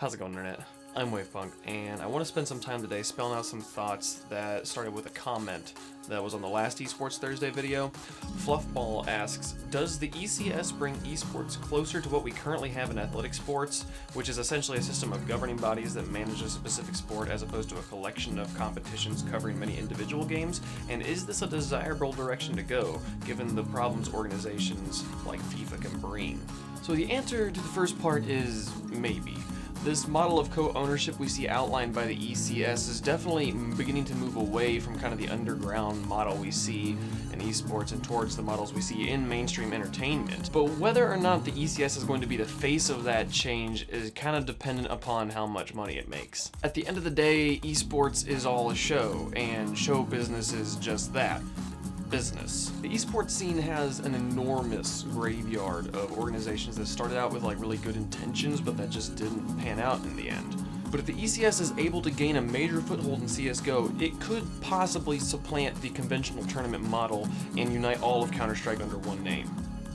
How's it going, Internet? I'm WavePunk, and I want to spend some time today spelling out some thoughts that started with a comment that was on the last eSports Thursday video. Fluffball asks, does the ECS bring eSports closer to what we currently have in athletic sports, which is essentially a system of governing bodies that manage a specific sport as opposed to a collection of competitions covering many individual games? And is this a desirable direction to go, given the problems organizations like FIFA can bring? So the answer to the first part is maybe. This model of co-ownership we see outlined by the ECS is definitely beginning to move away from kind of the underground model we see in esports and towards the models we see in mainstream entertainment. But whether or not the ECS is going to be the face of that change is kind of dependent upon how much money it makes. At the end of the day, esports is all a show, and show business is just that. Business. The esports scene has an enormous graveyard of organizations that started out with like really good intentions, but that just didn't pan out in the end. But if the ECS is able to gain a major foothold in CSGO, it could possibly supplant the conventional tournament model and unite all of CounterStrike under one name.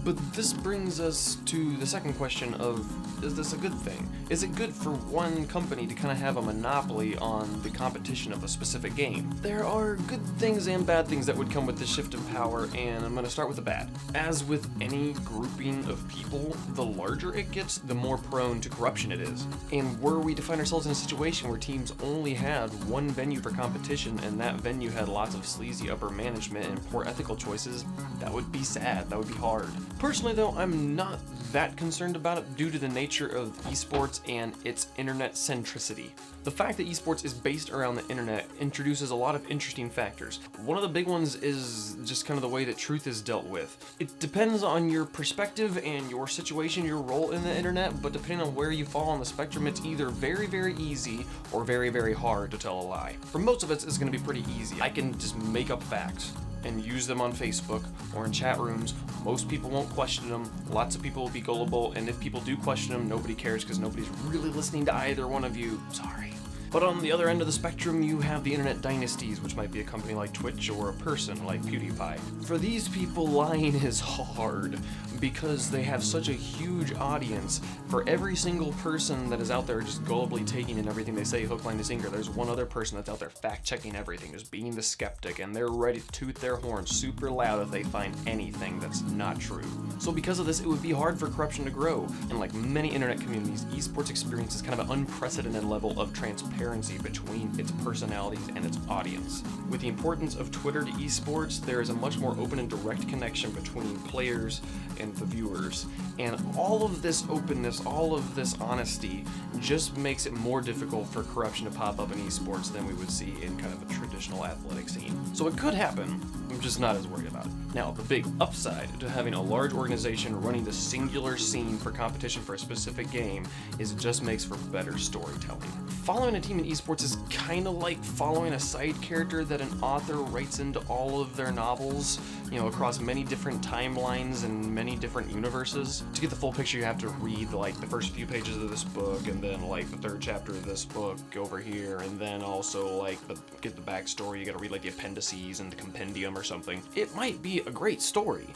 But this brings us to the second question of, is this a good thing? Is it good for one company to kind of have a monopoly on the competition of a specific game? There are good things and bad things that would come with this shift in power, and I'm going to start with the bad. As with any grouping of people, the larger it gets, the more prone to corruption it is. And were we to find ourselves in a situation where teams only had one venue for competition, and that venue had lots of sleazy upper management and poor ethical choices, that would be sad, that would be hard. Personally though, I'm not that concerned about it due to the nature of esports and its internet centricity. The fact that esports is based around the internet introduces a lot of interesting factors. One of the big ones is just kind of the way that truth is dealt with. It depends on your perspective and your situation, your role in the internet, but depending on where you fall on the spectrum, it's either very, very easy or very, very hard to tell a lie. For most of us, it's going to be pretty easy. I can just make up facts and use them on Facebook or in chat rooms. Most people won't question them, lots of people will be gullible, and if people do question them, nobody cares because nobody's really listening to either one of you. Sorry. But on the other end of the spectrum, you have the internet dynasties, which might be a company like Twitch or a person like PewDiePie. For these people, lying is hard because they have such a huge audience. For every single person that is out there just gullibly taking in everything they say, hook, line, and sinker, there's one other person that's out there fact-checking everything, just being the skeptic, and they're ready to toot their horn super loud if they find anything that's not true. So because of this, it would be hard for corruption to grow, and like many internet communities, esports experiences kind of an unprecedented level of transparency between its personalities and its audience. With the importance of Twitter to esports, there is a much more open and direct connection between players and the viewers, and all of this openness, all of this honesty just makes it more difficult for corruption to pop up in esports than we would see in kind of a traditional athletic scene. So it could happen, I'm just not as worried about it. Now, the big upside to having a large organization running the singular scene for competition for a specific game is it just makes for better storytelling. Following a team in esports is kind of like following a side character that an author writes into all of their novels, across many different timelines and many different universes. To get the full picture, you have to read like the first few pages of this book, and then like the third chapter of this book over here, and then also like get the backstory. You gotta read like the appendices and the compendium or something. It might be a great story,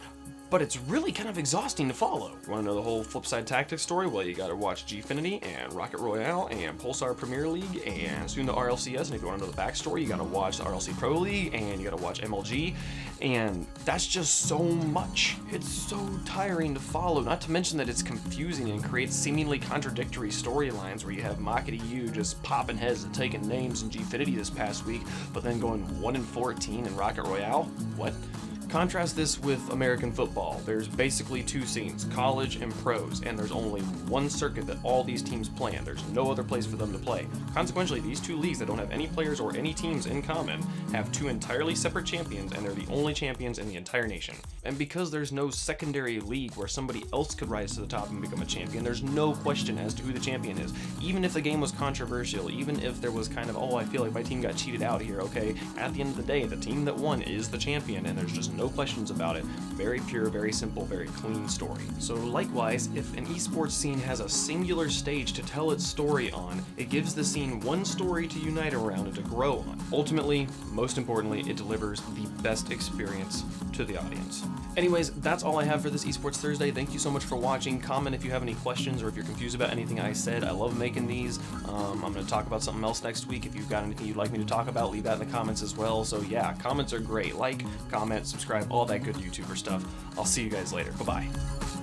but it's really kind of exhausting to follow. You want to know the whole Flipside Tactics story? Well, you gotta watch Gfinity and Rocket Royale and Pulsar Premier League and soon the RLCS. And if you want to know the backstory, you gotta watch the RLC Pro League and you gotta watch MLG. And that's just so much. It's so tiring to follow, not to mention that it's confusing and creates seemingly contradictory storylines where you have Mockety just popping heads and taking names in Gfinity this past week, but then going 1-14 in Rocket Royale? What? Contrast this with American football. There's basically two scenes, college and pros, and there's only one circuit that all these teams play in. There's no other place for them to play. Consequently, these two leagues that don't have any players or any teams in common have two entirely separate champions, and they're the only champions in the entire nation. And because there's no secondary league where somebody else could rise to the top and become a champion, there's no question as to who the champion is. Even if the game was controversial, even if there was kind of, I feel like my team got cheated out here, okay, at the end of the day, the team that won is the champion, and there's just no questions about it. Very pure, very simple, very clean story. So likewise, if an esports scene has a singular stage to tell its story on, it gives the scene one story to unite around and to grow on. Ultimately, most importantly, it delivers the best experience to the audience. Anyways, that's all I have for this Esports Thursday. Thank you so much for watching. Comment if you have any questions or if you're confused about anything I said. I love making these. I'm going to talk about something else next week. If you've got anything you'd like me to talk about, leave that in the comments as well. So yeah, comments are great. Like, comment, subscribe, all that good YouTuber stuff. I'll see you guys later. Bye-bye.